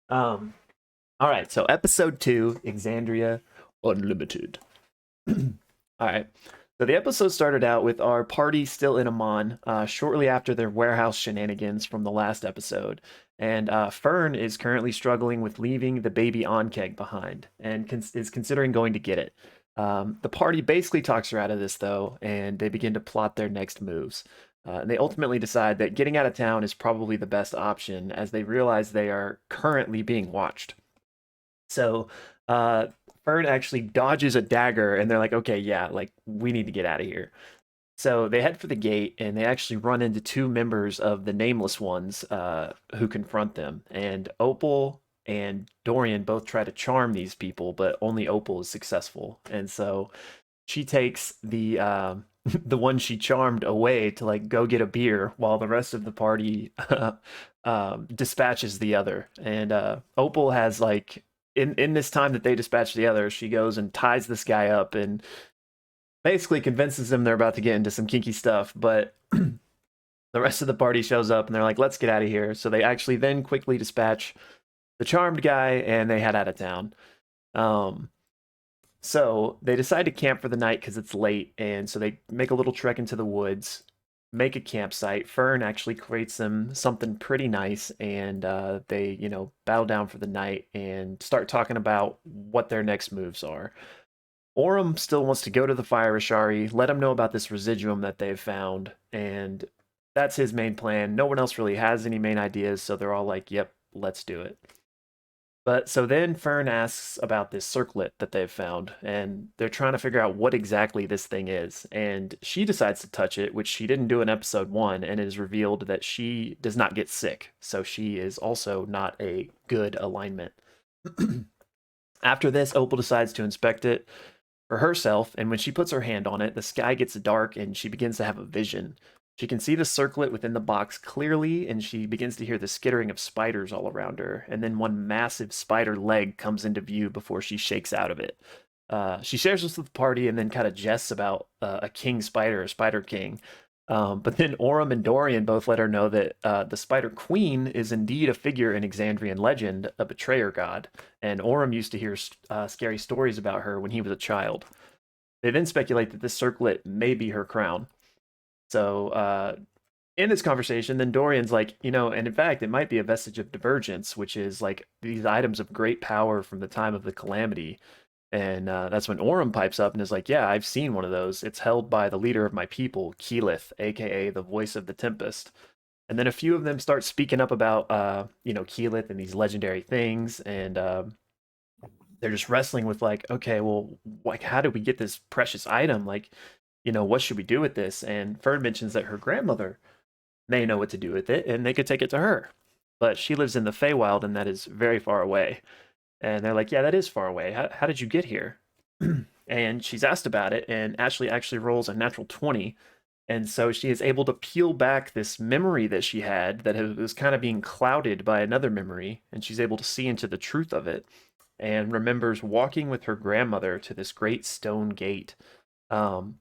Um, all right, so episode 2, Exandria Unlimited. All right. So the episode started out with our party still in Amman, shortly after their warehouse shenanigans from the last episode. And Fern is currently struggling with leaving the baby Ankeg behind and is considering going to get it. The party basically talks her out of this, though, and they begin to plot their next moves. And they ultimately decide that getting out of town is probably the best option as they realize they are currently being watched. So uh, Fern actually dodges a dagger, and they're like, okay, yeah, like we need to get out of here. So they head for the gate, and they actually run into two members of the Nameless Ones who confront them. And Opal and Dorian both try to charm these people, but only Opal is successful. And so she takes the the one she charmed away to like go get a beer, while the rest of the party dispatches the other. And Opal has like in this time that they dispatch the other, she goes and ties this guy up and basically convinces him they're about to get into some kinky stuff. But the rest of the party shows up and they're like, let's get out of here. So they actually then quickly dispatch the charmed guy and they head out of town. Um, so they decide to camp for the night because it's late, and so they make a little trek into the woods, make a campsite. Fern actually creates them something pretty nice, and they, bow down for the night and start talking about what their next moves are. Orem still wants to go to the fire Ashari, let him know about this residuum that they've found, and that's his main plan. No one else really has any main ideas, so they're all like, yep, let's do it. But so then Fern asks about this circlet that they've found, and they're trying to figure out what exactly this thing is. And she decides to touch it, which she didn't do in episode 1, and it is revealed that she does not get sick. So she is also not a good alignment. After this, Opal decides to inspect it for herself, and when she puts her hand on it, the sky gets dark and she begins to have a vision. She can see the circlet within the box clearly, and she begins to hear the skittering of spiders all around her. And then one massive spider leg comes into view before she shakes out of it. She shares this with the party and then kind of jests about a king spider, a spider king. But then Orem and Dorian both let her know that the Spider Queen is indeed a figure in Exandrian legend, a betrayer god, and Orem used to hear scary stories about her when he was a child. They then speculate that this circlet may be her crown. So, in this conversation, then Dorian's like, and in fact, it might be a vestige of divergence, which is like these items of great power from the time of the calamity. And that's when Orem pipes up and is like, yeah, I've seen one of those. It's held by the leader of my people, Keyleth, aka the voice of the Tempest. And then a few of them start speaking up about, Keyleth and these legendary things. And they're just wrestling with like, okay, well, like, how did we get this precious item? Like, what should we do with this? And Fern mentions that her grandmother may know what to do with it and they could take it to her. But she lives in the Feywild and that is very far away. And they're like, yeah, that is far away. How did you get here? And she's asked about it, and Ashley actually rolls a natural 20. And so she is able to peel back this memory that she had that was kind of being clouded by another memory, and she's able to see into the truth of it and remembers walking with her grandmother to this great stone gate, um,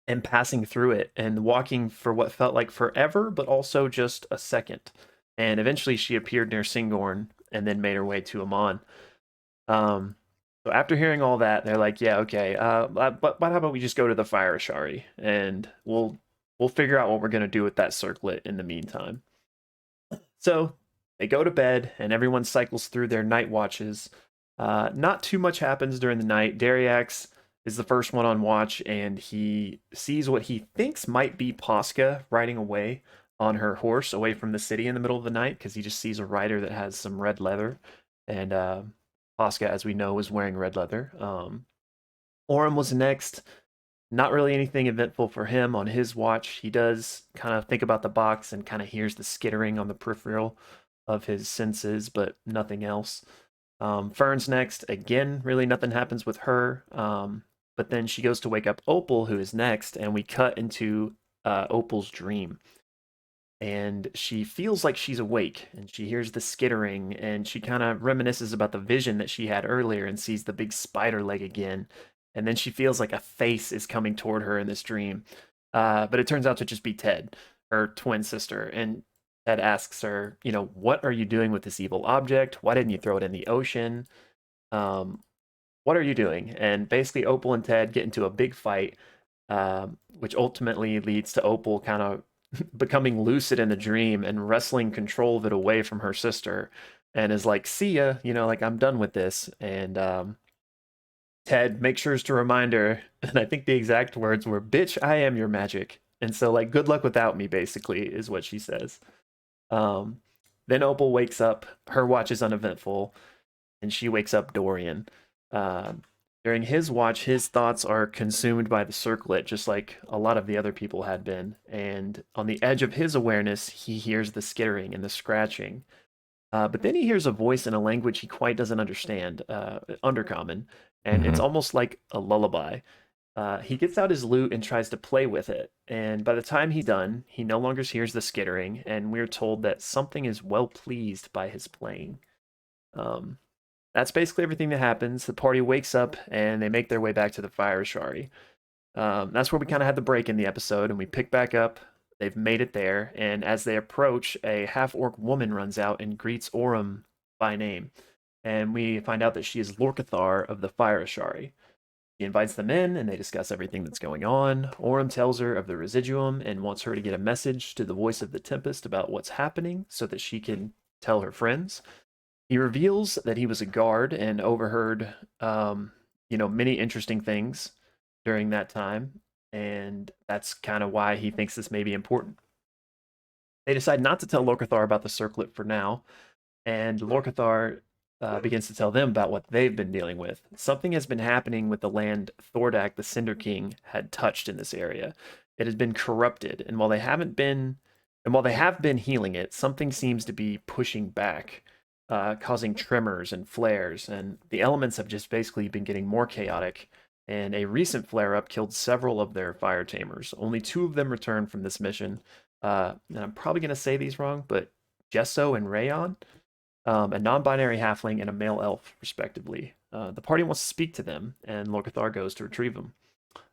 and passing through it and walking for what felt like forever, but also just a second. And eventually she appeared near Singorn and then made her way to Amon. Um, so after hearing all that, they're like, "Yeah, okay. But how about we just go to the fire Ashari and we'll figure out what we're gonna do with that circlet in the meantime." So they go to bed and everyone cycles through their night watches. Not too much happens during the night. Dariax is the first one on watch and he sees what he thinks might be Posca riding away on her horse away from the city in the middle of the night because he just sees a rider that has some red leather. And Posca, as we know, was wearing red leather. Orem was next. Not really anything eventful for him on his watch. He does kind of think about the box and kind of hears the skittering on the peripheral of his senses, but nothing else. Fern's next. Again, really nothing happens with her. But then she goes to wake up Opal, who is next, and we cut into Opal's dream. And she feels like she's awake and she hears the skittering and she kind of reminisces about the vision that she had earlier and sees the big spider leg again. And then she feels like a face is coming toward her in this dream. But it turns out to just be Ted, her twin sister. And Ted asks her, what are you doing with this evil object? Why didn't you throw it in the ocean? Um, what are you doing? And basically, Opal and Ted get into a big fight, which ultimately leads to Opal kind of becoming lucid in the dream and wresting control of it away from her sister, and is like, "See ya," like I'm done with this. And Ted makes sure to remind her, and I think the exact words were, "Bitch, I am your magic." And so, like, good luck without me, basically, is what she says. Um, then Opal wakes up. Her watch is uneventful, and she wakes up Dorian. Uh, During his watch, his thoughts are consumed by the circlet, just like a lot of the other people had been. And on the edge of his awareness, he hears the skittering and the scratching. But then he hears a voice in a language he quite doesn't understand, Undercommon, and it's Hmm. almost like a lullaby. He gets out his lute and tries to play with it, and by the time he's done, he no longer hears the skittering, and we're told that something is well pleased by his playing. Um, that's basically everything that happens. The party wakes up and they make their way back to the fire Ashari. That's where we kind of had the break in the episode, and we pick back up. They've made it there, and as they approach, a half orc woman runs out and greets Orem by name. And we find out that she is Lorcathar of the Fire Ashari. He invites them in and they discuss everything that's going on. Orem tells her of the residuum and wants her to get a message to the voice of the Tempest about what's happening so that she can tell her friends. He reveals that he was a guard and overheard, many interesting things during that time, and that's kind of why he thinks this may be important. They decide not to tell Lorcathar about the circlet for now, and Lorcathar begins to tell them about what they've been dealing with. Something has been happening with the land Thordak, the Cinder King, had touched in this area. It has been corrupted, and while they have been healing it, something seems to be pushing back, causing tremors and flares, and the elements have just basically been getting more chaotic. And a recent flare up killed several of their fire tamers. Only two of them returned from this mission. And I'm probably going to say these wrong, but Gesso and Rayon, a non-binary halfling and a male elf, respectively. The party wants to speak to them, and Lorcathar goes to retrieve them.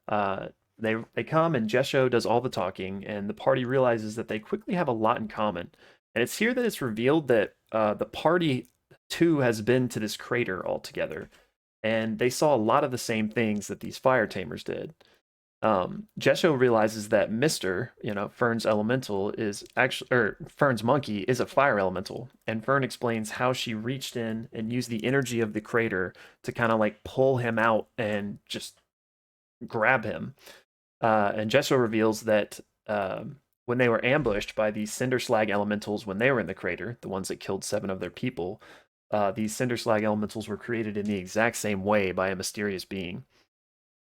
Uh, they come, and Jesho does all the talking, and the party realizes that they quickly have a lot in common. And it's here that it's revealed that the party too has been to this crater altogether, and they saw a lot of the same things that these fire tamers did. Jesho realizes that Mister, Fern's elemental is actually, or Fern's monkey is a fire elemental, and Fern explains how she reached in and used the energy of the crater to kind of like pull him out and just grab him. And Jesho reveals that when they were ambushed by these cinder slag elementals when they were in the crater, the ones that killed seven of their people, these cinder slag elementals were created in the exact same way by a mysterious being.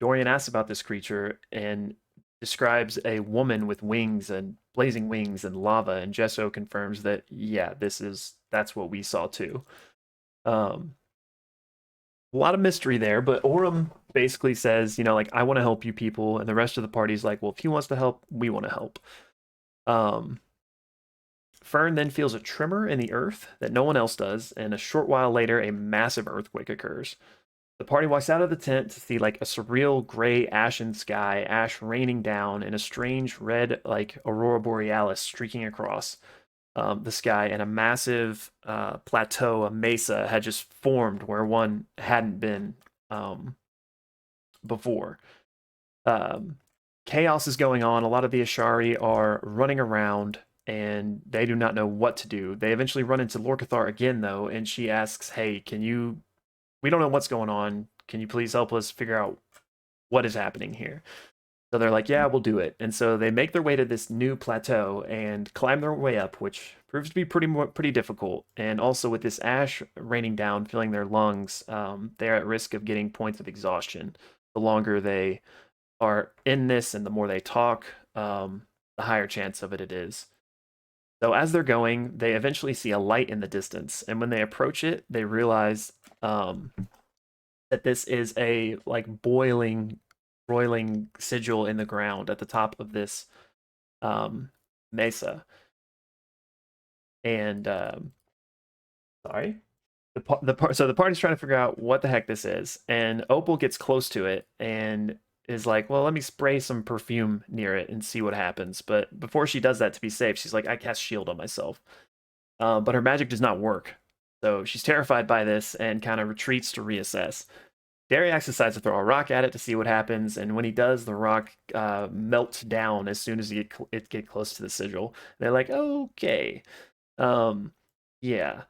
Dorian asks about this creature and describes a woman with wings and blazing wings and lava, and Gesso confirms that yeah, that's what we saw too. Um, a lot of mystery there, but Orem basically says, like I want to help you people, and the rest of the party's like, well, if he wants to help, we want to help. Um, Fern then feels a tremor in the earth that no one else does, and a short while later, a massive earthquake occurs. The party walks out of the tent to see like a surreal gray ashen sky, ash raining down, and a strange red like aurora borealis streaking across the sky, and a massive plateau, a mesa, had just formed where one hadn't been um, before. Um, Chaos is going on. A lot of the Ashari are running around and they do not know what to do. They eventually run into Lorcathar again, though, and she asks, "Hey, we don't know what's going on. Can you please help us figure out what is happening here?" So they're like, "Yeah, we'll do it." And so they make their way to this new plateau and climb their way up, which proves to be pretty difficult. And also with this ash raining down, filling their lungs, they're at risk of getting points of exhaustion. The longer they are in this and the more they talk, the higher chance of it is. So as they're going, they eventually see a light in the distance, and when they approach it, they realize um, that this is a like broiling sigil in the ground at the top of this um, mesa. And sorry, so the party's trying to figure out what the heck this is, and Opal gets close to it, and is like, well, let me spray some perfume near it and see what happens. But before she does that to be safe, she's like, I cast shield on myself. But her magic does not work. So she's terrified by this and kind of retreats to reassess. Dariax decides to throw a rock at it to see what happens, and when he does, the rock melts down as soon as it get close to the sigil. They're like, okay, um, yeah.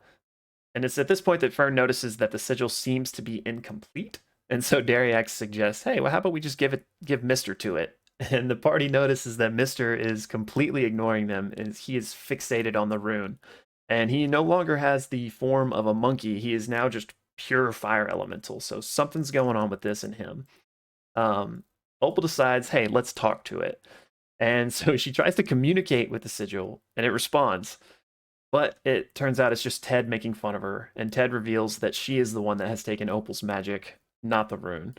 And it's at this point that Fern notices that the sigil seems to be incomplete, and so Dariax suggests, "Hey, well, how about we just give Mister to it?" And the party notices that Mister is completely ignoring them, and he is fixated on the rune, and he no longer has the form of a monkey. He is now just pure fire elemental. So something's going on with this in him. Um, Opal decides, "Hey, let's talk to it." And so she tries to communicate with the sigil, and it responds. But it turns out it's just Ted making fun of her, and Ted reveals that she is the one that has taken Opal's magic, not the rune.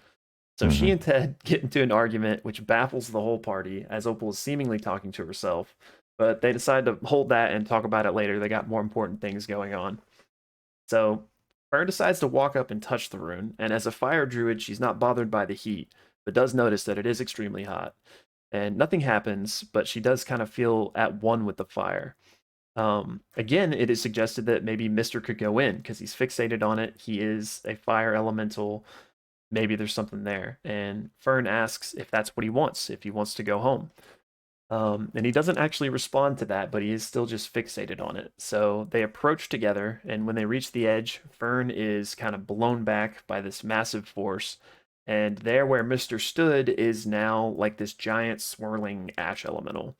So she Mm-hmm. and Ted get into an argument, which baffles the whole party, as Opal is seemingly talking to herself. But they decide to hold that and talk about it later. They got more important things going on. So Fern decides to walk up and touch the rune, and as a fire druid, she's not bothered by the heat, but does notice that it is extremely hot. And nothing happens, but she does kind of feel at one with the fire. Again, it is suggested that maybe Mister could go in because he's fixated on it. He is a fire elemental. Maybe there's something there. And Fern asks if that's what he wants, if he wants to go home. And he doesn't actually respond to that, but he is still just fixated on it. So they approach together, and when they reach the edge, Fern is kind of blown back by this massive force. And there, where Mister stood, is now like this giant swirling ash elemental.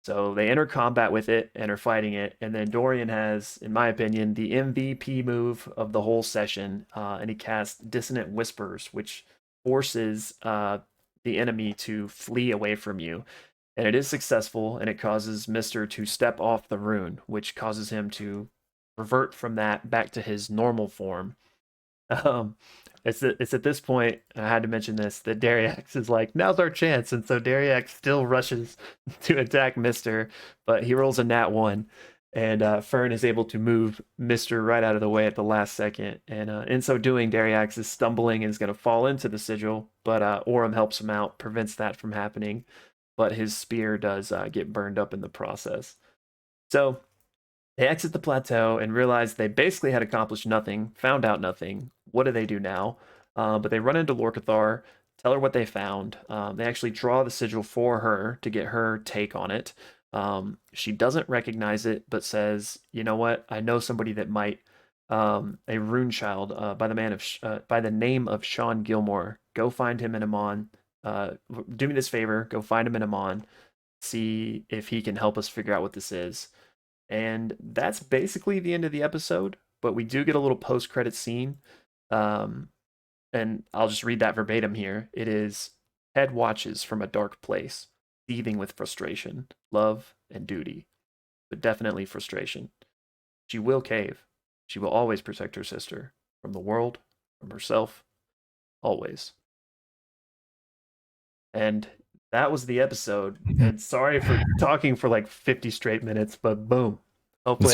So they enter combat with it and are fighting it. And then Dorian has, in my opinion, the MVP move of the whole session. And he casts Dissonant Whispers, which forces the enemy to flee away from you. And it is successful, and it causes Mister to step off the rune, which causes him to revert from that back to his normal form. Um, it's at this point, I had to mention this, that Dariax is like, now's our chance. And so Dariax still rushes to attack Mister, but he rolls a nat one. And Fern is able to move Mister right out of the way at the last second. And in so doing, Dariax is stumbling and is going to fall into the sigil, but Orem helps him out, prevents that from happening. But his spear does get burned up in the process. So they exit the plateau and realize they basically had accomplished nothing, found out nothing. What do they do now? But they run into Lorcathar, tell her what they found. They actually draw the sigil for her to get her take on it. She doesn't recognize it, but says, "You know what? I know somebody that might." A rune child by the name of Sean Gilmore. Go find him in Amman. Do me this favor. Go find him in Amman. See if he can help us figure out what this is. And that's basically the end of the episode, but we do get a little post credit scene. Um, and I'll just read that verbatim here. It is Ted watches from a dark place, seething with frustration, love, and duty, but definitely frustration. She will cave. She will always protect her sister from the world, from herself, always. And that was the episode. And sorry for talking for like 50 straight minutes, but boom. Hopefully,